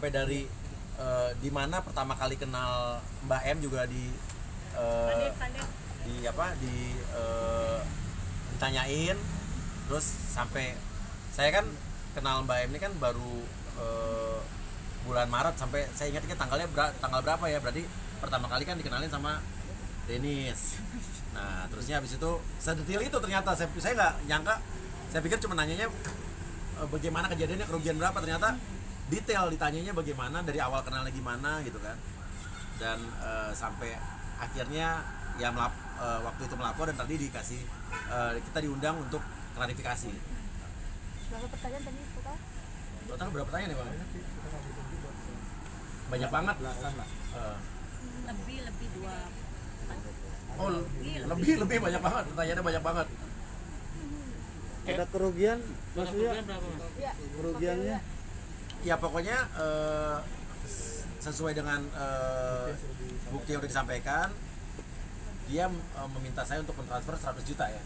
sampai dari di mana pertama kali kenal Mbak M juga ditanyain, terus sampai saya kan kenal Mbak M ini kan baru bulan Maret, sampai saya ingat tanggal berapa ya, berarti pertama kali kan dikenalin sama Denis. Nah terusnya habis itu sedetil itu ternyata saya nggak nyangka, saya pikir cuma nanyanya bagaimana kejadiannya, kerugian berapa, ternyata detail ditanyanya bagaimana, dari awal kenalnya gimana gitu kan. Dan sampai akhirnya ya waktu itu melapor dan tadi dikasih kita diundang untuk klarifikasi. Berapa pertanyaan tadi total? Total berapa pertanyaan ya Bang? Banyak banget. Lebih 2. Oh, lebih banyak banget, pertanyaannya banyak banget. Ada kerugian maksudnya? Iya. Kerugiannya? Ya pokoknya sesuai dengan bukti yang udah disampaikan, dia meminta saya untuk mentransfer 100 juta ya.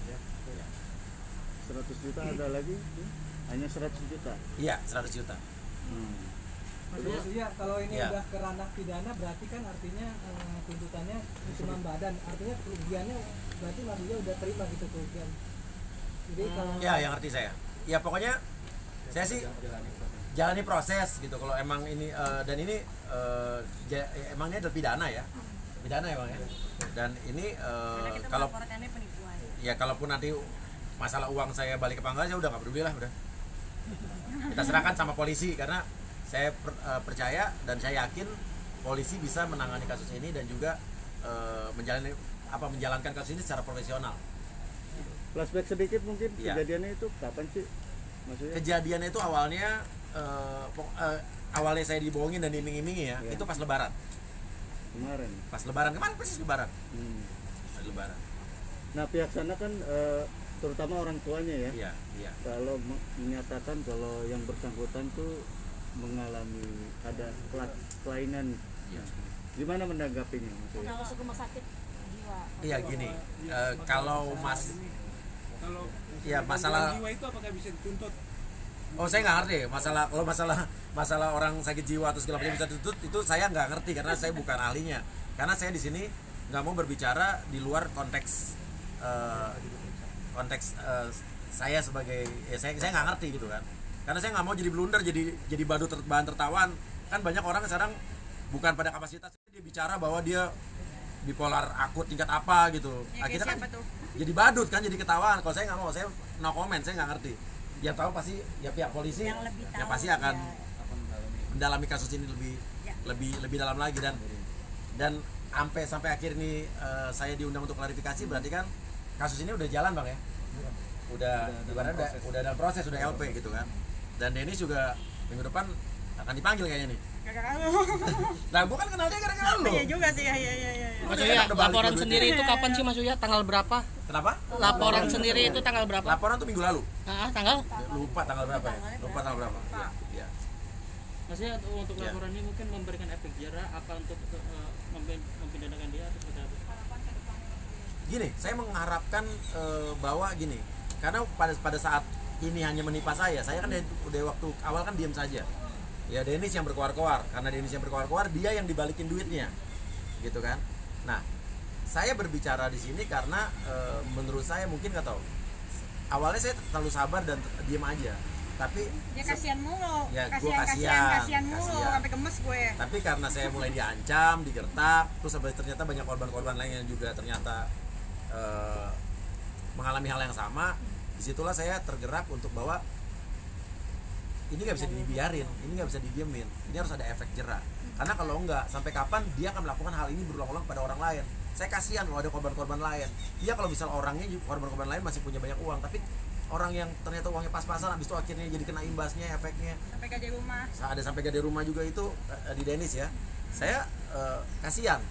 100 juta ada lagi? Hanya 100 juta? Iya, 100 juta. Maksudnya kalau ini ya. udah ke ranah pidana berarti kan artinya tuntutannya hukuman badan, artinya kerugiannya berarti maksudnya udah terima gitu kerugian. Jadi kalau Ya, yang ngerti saya. Ya pokoknya saya sih jalani proses gitu. Kalau emang ini dan ini emang ini adalah pidana ya, pidana ya Bang ya. Dan ini Karena kita kalau melaporkannya penipuan. ya kalaupun nanti masalah uang saya balik ke pangkal, saya udah nggak peduli lah, udah kita serahkan sama polisi, karena saya percaya dan saya yakin polisi bisa menangani kasus ini dan juga menjalankan kasus ini secara profesional. Flashback sedikit mungkin, Ya. kejadiannya itu kapan sih? Maksudnya? Kejadiannya itu awalnya awalnya saya dibohongin dan diiming-imingi ya. Ya. Itu pas lebaran. Kemarin Persis lebaran. hmm. Pas lebaran. Nah pihak sana kan terutama orang tuanya ya, Iya. kalau menyatakan kalau yang bersangkutan tuh mengalami ada kelainan, Iya. gimana menanggapinya maksudnya? Kalau masuk rumah sakit jiwa. Iya gini, kalau ya masalah jiwa itu apakah bisa dituntut? Oh saya nggak ngerti kalau masalah orang sakit jiwa atau segala macam bisa dituntut, itu saya nggak ngerti karena saya bukan ahlinya. Karena saya di sini nggak mau berbicara di luar konteks saya sebagai saya nggak ngerti gitu kan. Karena saya nggak mau jadi blunder, jadi bahan tertawan. Kan banyak orang sekarang bukan pada kapasitas dia bicara bahwa dia bipolar akut tingkat apa gitu. Ya, Akhirnya kan siapa tuh? jadi badut kan, jadi ketahuan. Kalau saya nggak mau, saya no comment, saya nggak ngerti. Dia tahu pasti ya pihak polisi Yang lebih tahu, yang pasti akan ya. mendalami kasus ini lebih dalam lagi, dan sampai akhir ini saya diundang untuk klarifikasi, berarti kan kasus ini udah jalan Bang ya. Udah dalam proses, udah LP gitu kan. Dan Denis juga minggu depan akan dipanggil kayaknya nih. Nah, gua kan kenal dia gara-gara lu. Iya juga sih, iya. Mas Uya, laporan sendiri itu kapan sih Mas Uya? Tanggal berapa? Kenapa? Laporan sendiri itu tanggal berapa? Laporan tuh minggu lalu. Tanggal? Lupa tanggal berapa ya? Lupa tanggal berapa. Iya. Maksudnya untuk Ya. laporan ini mungkin memberikan efek jerah apa untuk mempidanakan dia atau seperti apa? Gini, saya mengharapkan bahwa gini, karena pada saat ini hanya menimpa saya kan udah waktu awal kan diam saja. Ya Denis yang berkoar-koar, karena Denis yang berkoar-koar, dia yang dibalikin duitnya, gitu kan. Nah, saya berbicara di sini karena menurut saya mungkin nggak tahu. Awalnya saya terlalu sabar dan diam aja, tapi Ya kasihan mulu. Ya, gua Kasihan mulu kasihan. sampai gemes gue. Tapi karena saya mulai diancam, digertak, terus ternyata banyak korban-korban lain yang juga ternyata mengalami hal yang sama. Disitulah saya tergerak untuk bahwa ini nggak bisa dibiarin, ini nggak bisa didiemin, ini harus ada efek jerah. Karena kalau enggak, sampai kapan dia akan melakukan hal ini berulang-ulang pada orang lain. Saya kasihan kalau ada korban-korban lain. Iya kalau misal orangnya, korban-korban lain masih punya banyak uang, tapi orang yang ternyata uangnya pas-pasan, habis itu akhirnya jadi kena imbasnya, efeknya. Sampai gaji rumah. Ada sampai gede rumah juga itu di Denis ya. Saya kasihan.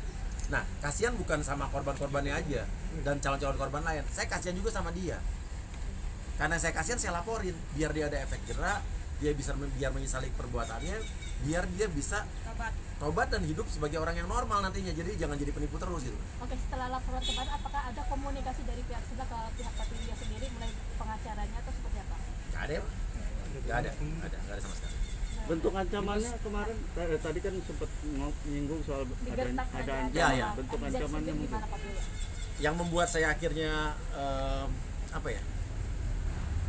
Nah, kasihan bukan sama korban-korbannya aja dan calon-calon korban lain. Saya kasihan juga sama dia. Karena saya kasihan, saya laporin biar dia ada efek jerah, biar menyesali perbuatannya, biar dia bisa tobat dan hidup sebagai orang yang normal nantinya. Jadi jangan jadi penipu terus gitu. Oke, setelah laporan kemarin, apakah ada komunikasi dari pihak sebelah ke pihak Patria sendiri mulai pengacaranya atau seperti apa? Nggak ada ya? Nggak ada sama sekali. Bentuk ancamannya kemarin tadi kan sempat nyinggung soal Digertak ada ada Ya, ya. bentuk Zat ancamannya itu mungkin. gimana Pak Bulu? Yang membuat saya akhirnya apa ya,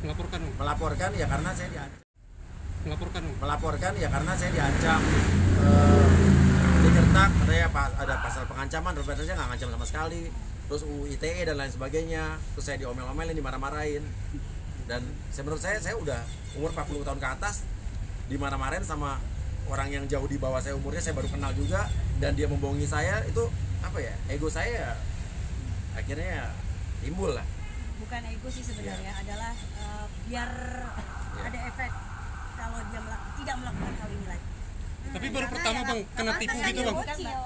Melaporkan, melaporkan ya karena saya diancam. melaporkan. Melaporkan ya karena saya diancam, digertak, katanya ada pasal pengancaman, ternyata saya nggak ngancam sama sekali. Terus UU ITE dan lain sebagainya. Terus saya diomel-omelin, dimarah-marahin. Dan menurut saya udah umur 40 tahun ke atas dimarah-marahin sama orang yang jauh di bawah saya umurnya, saya baru kenal juga, dan dia membohongi saya. Itu apa ya, ego saya akhirnya timbul lah. Bukan ego sih sebenarnya, adalah biar ada efek kalau dia tidak melakukan hal ini lagi. Tapi baru pertama Bang kena tipu gitu Bang.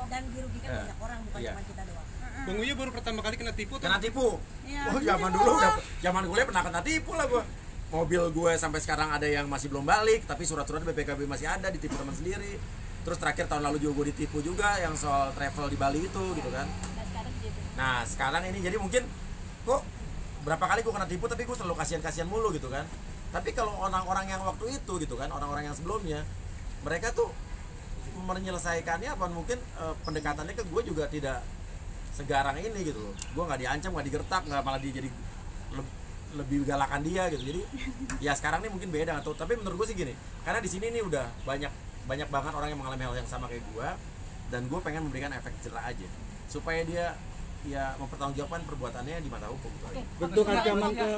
Dan dirugikan Ya. banyak orang, bukan Iya. cuma kita doang. Bang Uya baru pertama kali kena tipu Kena atau? tipu. Iya. Oh, zaman dulu udah, zaman kuliah pernah kena tipu lah gua. Mobil gue sampai sekarang ada yang masih belum balik, tapi surat-surat BPKB masih ada, ditipu teman sendiri. Terus terakhir tahun lalu juga gue ditipu juga yang soal travel di Bali itu gitu kan. Nah sekarang gitu. Nah sekarang ini jadi mungkin kok berapa kali gue kena tipu tapi gue selalu kasihan-kasihan mulu gitu kan. Tapi kalau orang-orang yang waktu itu gitu kan, orang-orang yang sebelumnya, mereka tuh menyelesaikannya apa mungkin pendekatannya ke gue juga tidak segarang ini gitu loh. Gue nggak diancam, nggak digertak, nggak malah dia jadi lebih galakan dia gitu. Jadi ya sekarang ini mungkin beda atau, tapi menurut gue sih gini, karena di sini nih udah banyak banget orang yang mengalami hal yang sama kayak gue, dan gue pengen memberikan efek jerah aja supaya dia ya mempertanggungjawabkan perbuatannya di mata hukum gitu aja. Bentuk ancaman ke